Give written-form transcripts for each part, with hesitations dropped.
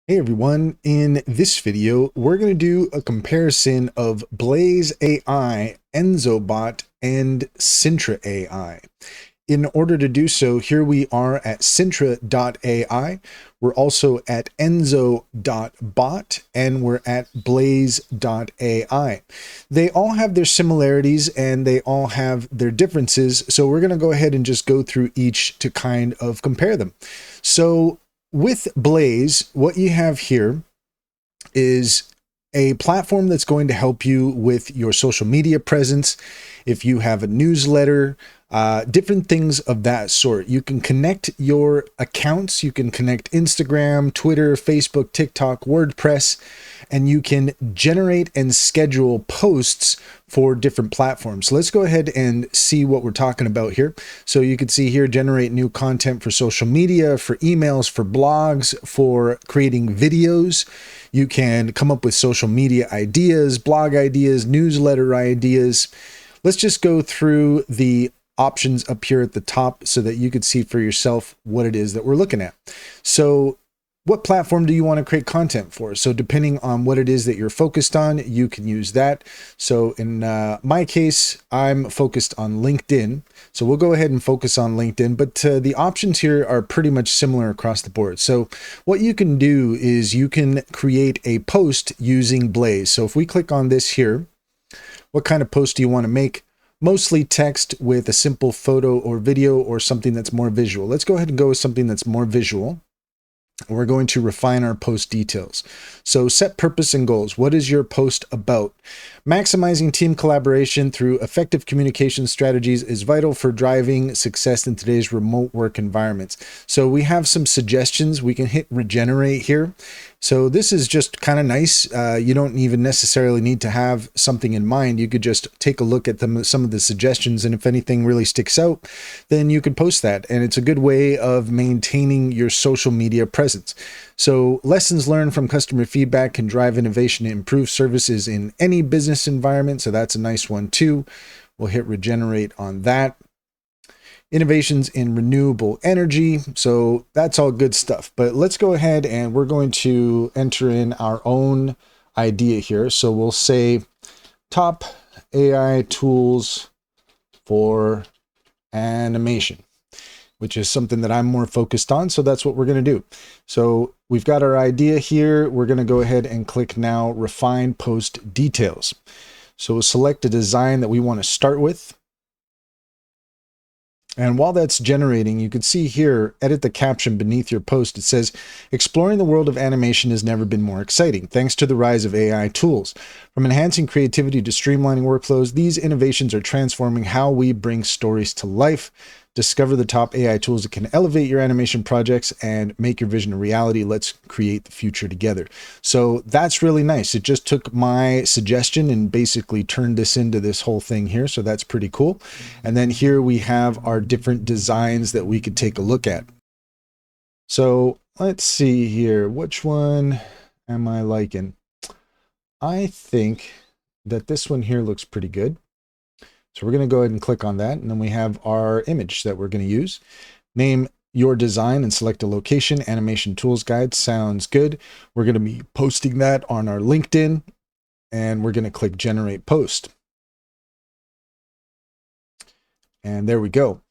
Hey everyone, in this video, we're going to do a comparison of Blaze AI, Enzobot, and Sintra AI. In order to do so, here we are at Sintra.ai, we're also at Enso.bot, and we're at Blaze.ai. They all have their similarities and they all have their differences, so we're going to go ahead and just go through each to kind of compare them. So with Blaze, what you have here is a platform that's going to help you with your social media presence. If you have a newsletter, different things of that sort. You can connect your accounts. You can connect Instagram, Twitter, Facebook, TikTok, WordPress, and you can generate and schedule posts for different platforms. So let's go ahead and see what we're talking about here. So you can see here, generate new content for social media, for emails, for blogs, for creating videos. You can come up with social media ideas, blog ideas, newsletter ideas. Let's just go through the options up here at the top so that you could see for yourself what it is that we're looking at. So what platform do you want to create content for? So depending on what it is that you're focused on, you can use that. So in my case, I'm focused on LinkedIn. So we'll go ahead and focus on LinkedIn, but the options here are pretty much similar across the board. So what you can do is you can create a post using Blaze. So if we click on this here, what kind of post do you want to make? Mostly text with a simple photo or video or something that's more visual. Let's go ahead and go with something that's more visual. We're going to refine our post details. So set purpose and goals. What is your post about? Maximizing team collaboration through effective communication strategies is vital for driving success in today's remote work environments. So we have some suggestions. We can hit regenerate here. So this is just kind of nice. You don't even necessarily need to have something in mind. You could just take a look at some of the suggestions, and if anything really sticks out, then you could post that. And it's a good way of maintaining your social media presence. So lessons learned from customer feedback can drive innovation and improve services in any business environment. So that's a nice one too. We'll hit regenerate on that. Innovations in renewable energy. So that's all good stuff. But let's go ahead and we're going to enter in our own idea here. So we'll say top AI tools for animation, which is something that I'm more focused on. So that's what we're going to do. So we've got our idea here. We're going to go ahead and click now refine post details. So we'll select a design that we want to start with. And while that's generating, you can see here, edit the caption beneath your post. It says, exploring the world of animation has never been more exciting, thanks to the rise of AI tools. From enhancing creativity to streamlining workflows, these innovations are transforming how we bring stories to life. Discover the top AI tools that can elevate your animation projects and make your vision a reality. Let's create the future together. So that's really nice. It just took my suggestion and basically turned this into this whole thing here. So that's pretty cool. And then here we have our different designs that we could take a look at. So let's see here. Which one am I liking? I think that this one here looks pretty good. So we're going to go ahead and click on that. And then we have our image that we're going to use. Name your design and select a location. Animation tools guide sounds good. We're going to be posting that on our LinkedIn, and we're going to click generate post. And there we go.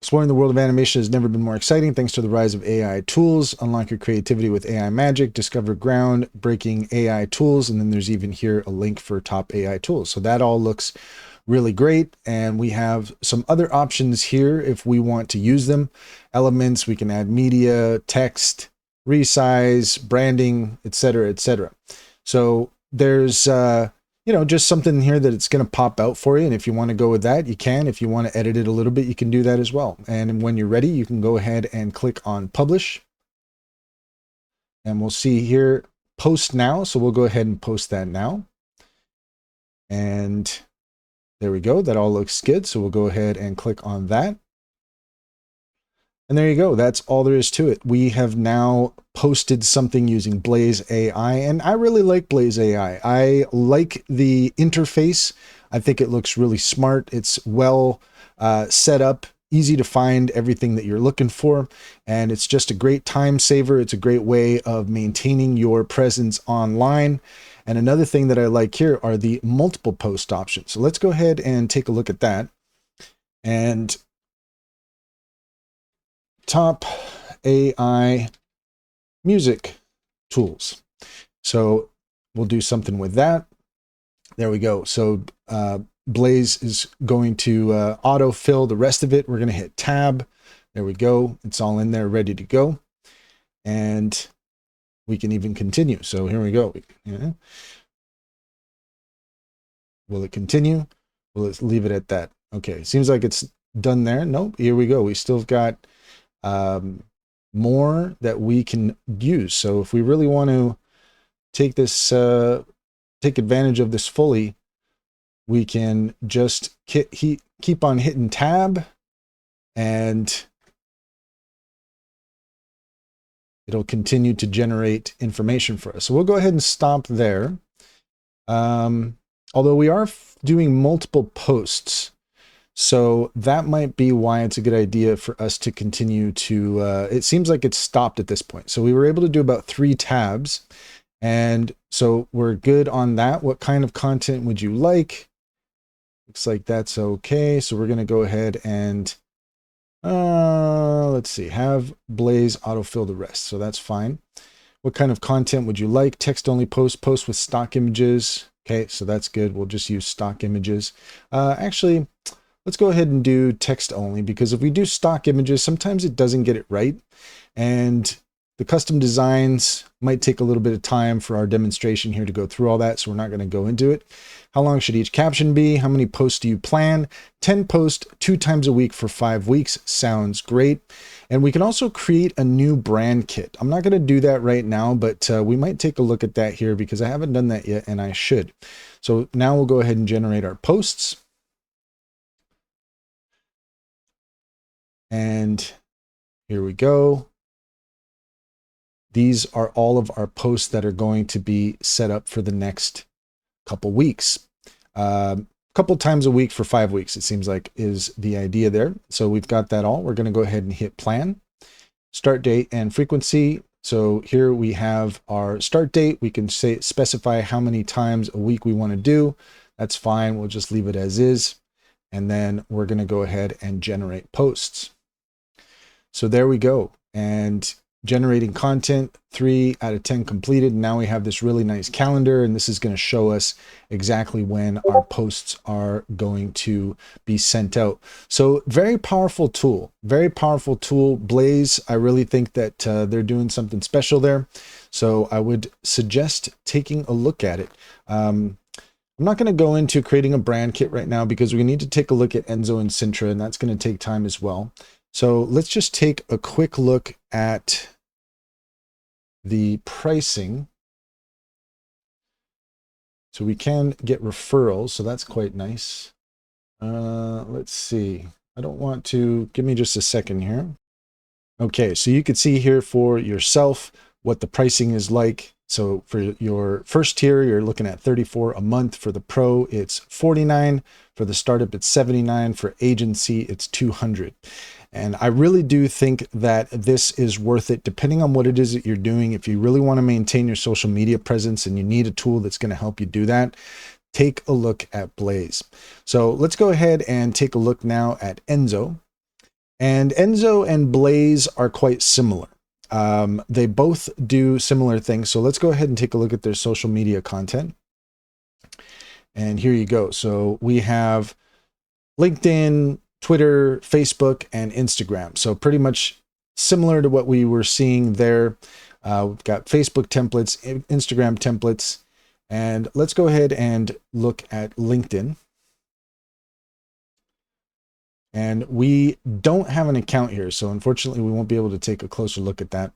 Exploring the world of animation has never been more exciting thanks to the rise of AI tools. Unlock your creativity with AI magic. Discover groundbreaking AI tools. And then there's even here a link for top AI tools. So that all looks really great. And we have some other options here if we want to use them. Elements, we can add media, text, resize, branding, etc., etc. So there's just something here that it's going to pop out for you. And if you want to go with that, you can. If you want to edit it a little bit, you can do that as well. And when you're ready, you can go ahead and click on publish. And we'll see here, post now. So we'll go ahead and post that now. And there we go. That all looks good. So we'll go ahead and click on that. And there you go. That's all there is to it. We have now posted something using Blaze AI, and I really like Blaze AI. I like the interface. I think it looks really smart. It's well set up. easy to find everything that you're looking for, and it's just a great time saver. It's a great way of maintaining your presence online. And another thing that I like here are the multiple post options. So let's go ahead and take a look at that. And top AI music tools. So we'll do something with that. There we go. So Blaze is going to auto-fill the rest of it. We're going to hit tab. There we go. It's all in there, ready to go. And we can even continue. So here we go. Yeah. Will it continue? Will it leave it at that? Okay, seems like it's done there. Nope, here we go. We still got more that we can use. So if we really want to take this, take advantage of this fully, we can just keep on hitting tab, and it'll continue to generate information for us. So we'll go ahead and stop there. Although we are doing multiple posts, so that might be why it's a good idea for us to continue to, it seems like it's stopped at this point. So we were able to do about 3 tabs. And so we're good on that. What kind of content would you like? Looks like that's okay. So we're going to go ahead and, let's see, have Blaze autofill the rest. So that's fine. What kind of content would you like? Text only post, post with stock images. Okay, so that's good. We'll just use stock images. Actually, let's go ahead and do text only, because if we do stock images, sometimes it doesn't get it right. And the custom designs might take a little bit of time for our demonstration here to go through all that, so we're not going to go into it. How long should each caption be? How many posts do you plan? 10 posts 2 times a week for 5 weeks. Sounds great. And we can also create a new brand kit. I'm not going to do that right now, but we might take a look at that here because I haven't done that yet, and I should. So now we'll go ahead and generate our posts. And here we go. These are all of our posts that are going to be set up for the next couple weeks. Couple times a week for 5 weeks, it seems like, is the idea there. So we've got that all. We're going to go ahead and hit plan, start date and frequency. So here we have our start date. We can specify how many times a week we want to do. That's fine. We'll just leave it as is. And then we're going to go ahead and generate posts. So there we go. And generating content, 3 out of 10 completed. Now we have this really nice calendar, and this is going to show us exactly when our posts are going to be sent out. So very powerful tool, very powerful tool. Blaze, I really think that they're doing something special there. So I would suggest taking a look at it. I'm not going to go into creating a brand kit right now because we need to take a look at Enso and Sintra, and that's going to take time as well. So let's just take a quick look at the pricing. So we can get referrals, so that's quite nice. Let's see. I don't want to, give me just a second here. Okay, so you can see here for yourself what the pricing is like. So for your first tier, you're looking at $34 a month. For the pro, it's $49. For the startup, it's $79. For agency, it's $200. And I really do think that this is worth it, depending on what it is that you're doing. If you really want to maintain your social media presence and you need a tool that's going to help you do that, take a look at Blaze. So let's go ahead and take a look now at Enso. And Enso and Blaze are quite similar. They both do similar things. So let's go ahead and take a look at their social media content. And here you go. So we have LinkedIn, Twitter, Facebook, and Instagram. So pretty much similar to what we were seeing there. We've got Facebook templates, Instagram templates, and let's go ahead and look at LinkedIn. And we don't have an account here, so unfortunately we won't be able to take a closer look at that.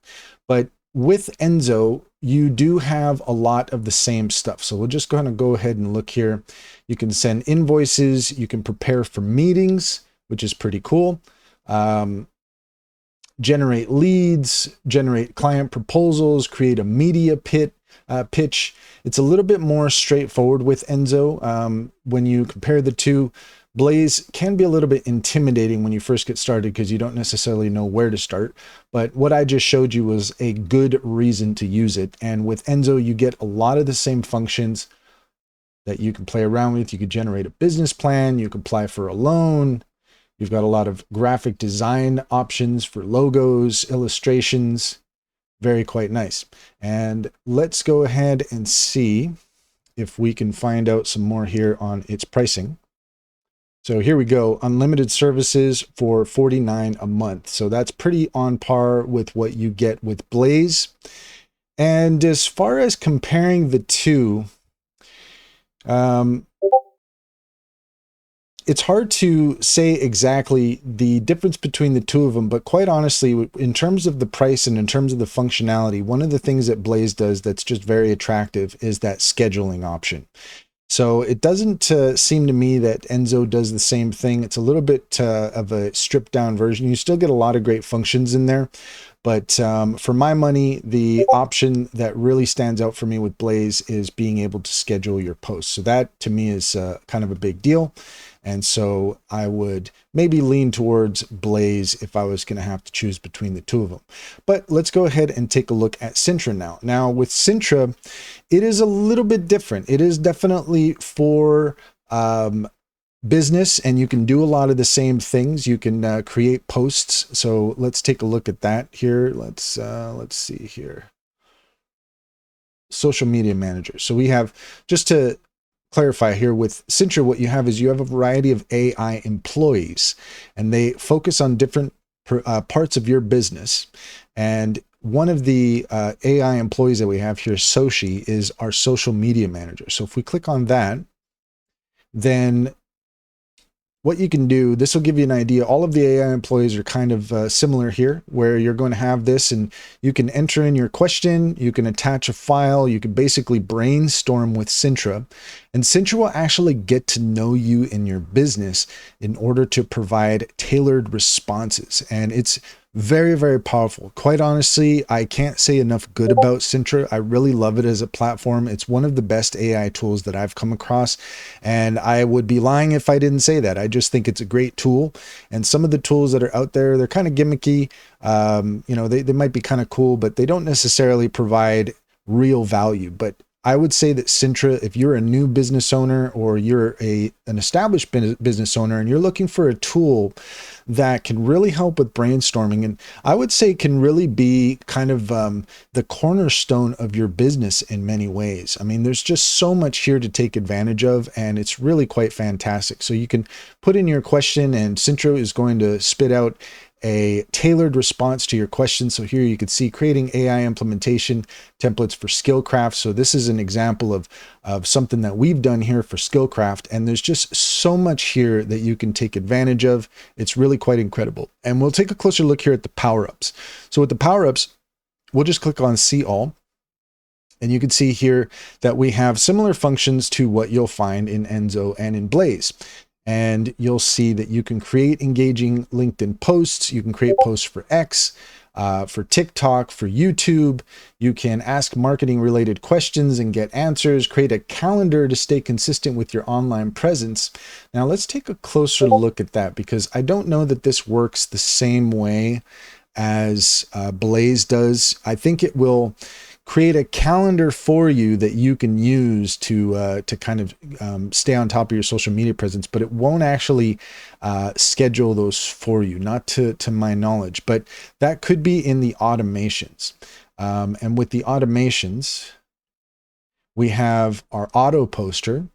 But with Enso, you do have a lot of the same stuff. So we're just going to go ahead and look here. You can send invoices, you can prepare for meetings, which is pretty cool. Generate leads, generate client proposals, create a media pitch. It's a little bit more straightforward with Enso. When you compare the two, Blaze can be a little bit intimidating when you first get started because you don't necessarily know where to start. But what I just showed you was a good reason to use it. And with Enso, you get a lot of the same functions that you can play around with. You could generate a business plan, you can apply for a loan. You've got a lot of graphic design options for logos, illustrations, very quite nice. And let's go ahead and see if we can find out some more here on its pricing. So here we go, unlimited services for $49 a month. So that's pretty on par with what you get with Blaze. And as far as comparing the two, it's hard to say exactly the difference between the two of them, but quite honestly, in terms of the price and in terms of the functionality, one of the things that Blaze does that's just very attractive is that scheduling option. So it doesn't seem to me that Enso does the same thing. It's a little bit of a stripped down version. You still get a lot of great functions in there. But for my money, the option that really stands out for me with Blaze is being able to schedule your posts. So that to me is kind of a big deal. And so I would maybe lean towards Blaze if I was going to have to choose between the two of them. But let's go ahead and take a look at Sintra now. Now with Sintra, it is a little bit different. It is definitely for business, and you can do a lot of the same things. You can create posts. So let's take a look at that here. Let's see here. Social media manager. So we have, just to clarify here with Sintra, what you have is you have a variety of AI employees, and they focus on different parts of your business. And one of the AI employees that we have here, Soshi, is our social media manager. So if we click on that, then what you can do, this will give you an idea. All of the AI employees are kind of similar here, where you're going to have this and you can enter in your question, you can attach a file, you can basically brainstorm with Sintra, and Sintra will actually get to know you in your business in order to provide tailored responses. And it's very, very powerful. Quite honestly, I can't say enough good about Sintra. I really love it as a platform. It's one of the best AI tools that I've come across, and I would be lying if I didn't say that. I just think it's a great tool, and some of the tools that are out there, they're kind of gimmicky. You know, they might be kind of cool, but they don't necessarily provide real value. But I would say that Sintra, if you're a new business owner or you're an established business owner and you're looking for a tool that can really help with brainstorming, and I would say can really be kind of the cornerstone of your business in many ways. I mean, there's just so much here to take advantage of, and it's really quite fantastic. So you can put in your question and Sintra is going to spit out a tailored response to your question. So here you can see creating AI implementation templates for Skillcraft. So this is an example of something that we've done here for Skillcraft. And there's just so much here that you can take advantage of. It's really quite incredible. And we'll take a closer look here at the power-ups. So with the power-ups, we'll just click on See All. And you can see here that we have similar functions to what you'll find in Enso and in Blaze. And you'll see that you can create engaging LinkedIn posts. You can create posts for X, for TikTok, for YouTube. You can ask marketing related questions and get answers, create a calendar to stay consistent with your online presence. Now let's take a closer look at that, because I don't know that this works the same way as Blaze does. I think it will create a calendar for you that you can use to kind of stay on top of your social media presence, but it won't actually schedule those for you, not to my knowledge, but that could be in the automations. And with the automations, we have our auto poster.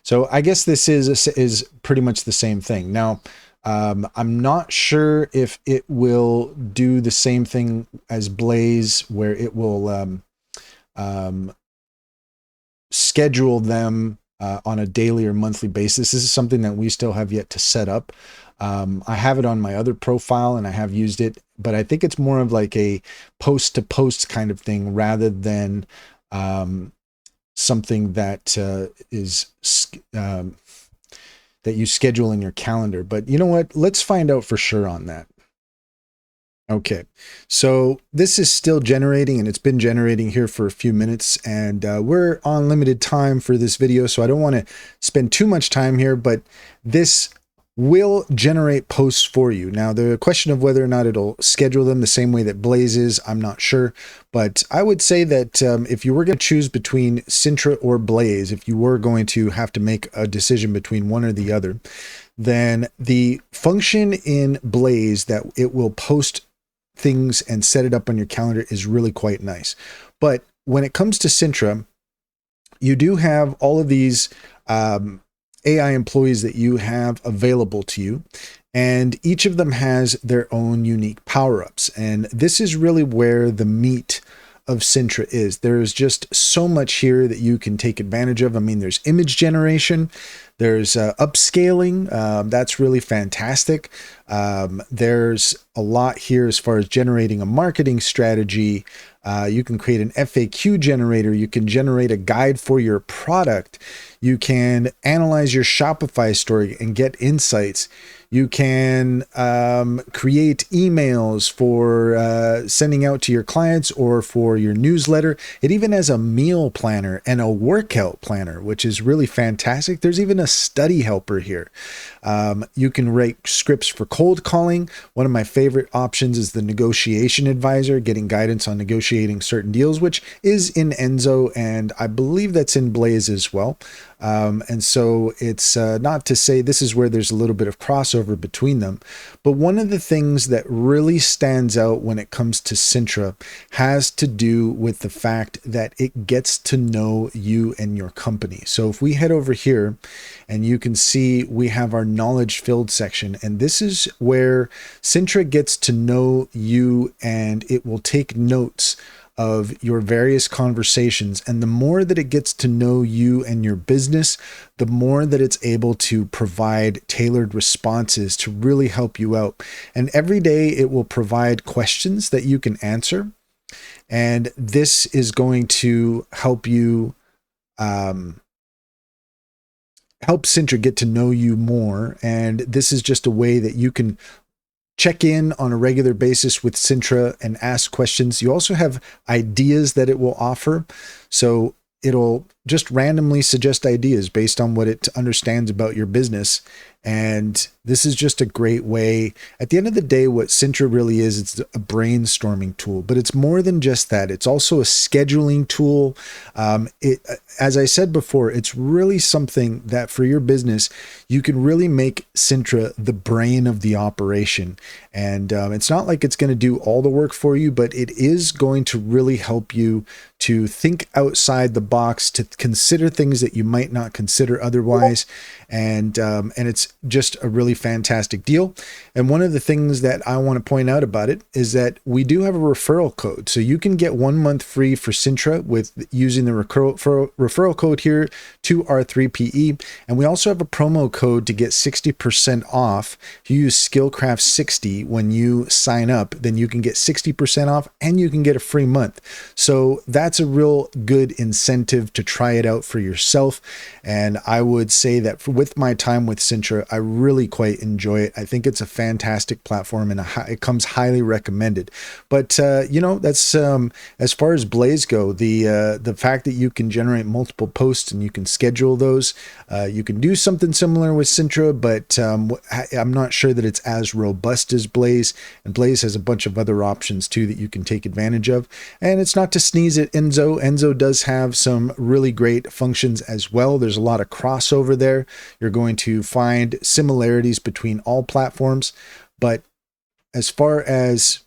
So I guess this is pretty much the same thing. Now, I'm not sure if it will do the same thing as Blaze, where it will schedule them on a daily or monthly basis. This is something that we still have yet to set up. I have it on my other profile and I have used it, but I think it's more of like a post to post kind of thing rather than something that is that you schedule in your calendar. But you know what? Let's find out for sure on that. Okay, so this is still generating, and it's been generating here for a few minutes, and we're on limited time for this video, so I don't want to spend too much time here, but this will generate posts for you. Now, the question of whether or not it'll schedule them the same way that Blaze is, I'm not sure. But I would say that if you were going to choose between Sintra or Blaze, if you were going to have to make a decision between one or the other, then the function in Blaze that it will post things and set it up on your calendar is really quite nice. But when it comes to Sintra, you do have all of these AI employees that you have available to you, and each of them has their own unique power-ups. And this is really where the meat of Sintra is. There's just so much here that you can take advantage of. I mean, there's image generation, there's upscaling. That's really fantastic. There's a lot here as far as generating a marketing strategy. You can create an FAQ generator. You can generate a guide for your product. You can analyze your Shopify store and get insights. You can create emails for sending out to your clients or for your newsletter. It even has a meal planner and a workout planner, which is really fantastic. There's even a study helper here. You can write scripts for cold calling. One of my favorite options is the negotiation advisor, getting guidance on negotiating certain deals, which is in Enso, and I believe that's in Blaze as well. And so it's not to say this is where there's a little bit of crossover between them, but one of the things that really stands out when it comes to Sintra has to do with the fact that it gets to know you and your company. So if we head over here and you can see we have our knowledge filled section, and this is where Sintra gets to know you and it will take notes of your various conversations. And the more that it gets to know you and your business, the more that it's able to provide tailored responses to really help you out. And every day it will provide questions that you can answer. And this is going to help you help Sintra get to know you more. And this is just a way that you can check in on a regular basis with Sintra and ask questions. You also have ideas that it will offer. So it'll just randomly suggest ideas based on what it understands about your business. And this is just a great way. At the end of the day, what Sintra really is, it's a brainstorming tool, but it's more than just that. It's also a scheduling tool. As I said before, it's really something that for your business, you can really make Sintra the brain of the operation. And it's not like it's going to do all the work for you, but it is going to really help you to think outside the box, to consider things that you might not consider otherwise. And it's just a really fantastic deal. And one of the things that I want to point out about it is that we do have a referral code. So you can get 1 month free for Sintra with using the referral code here, 2R3PE. And we also have a promo code to get 60% off. If you use Skillcraft 60 when you sign up, then you can get 60% off and you can get a free month. So that's a real good incentive to try it out for yourself. And I would say that with my time with Sintra, I really quite enjoy it. I think it's a fantastic platform and it comes highly recommended. But you know, that's as far as Blaze go, the fact that you can generate multiple posts and you can schedule those, you can do something similar with Sintra, but I'm not sure that it's as robust as Blaze. And Blaze has a bunch of other options too that you can take advantage of. And it's not to sneeze at Enso. Enso does have some really great functions as well. There's a lot of crossover there. You're going to find similarities between all platforms, but as far as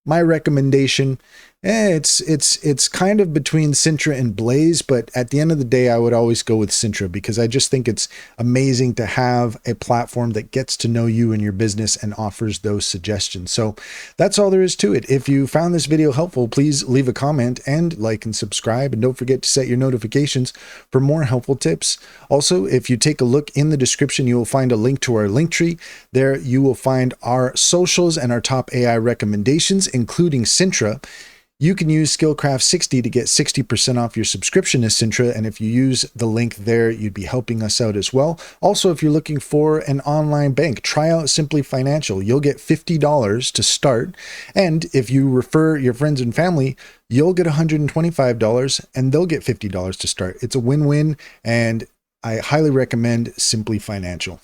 my recommendation, it's kind of between Sintra and Blaze, but at the end of the day, I would always go with Sintra because I just think it's amazing to have a platform that gets to know you and your business and offers those suggestions. So that's all there is to it. If you found this video helpful, please leave a comment and like and subscribe, and don't forget to set your notifications for more helpful tips. Also, if you take a look in the description, you will find a link to our link tree. There you will find our socials and our top AI recommendations, including Sintra. You can use Skillcraft 60 to get 60% off your subscription to Sintra, and if you use the link there, you'd be helping us out as well. Also, if you're looking for an online bank, try out Simply Financial. You'll get $50 to start, and if you refer your friends and family, you'll get $125 and they'll get $50 to start. It's a win-win, and I highly recommend Simply Financial.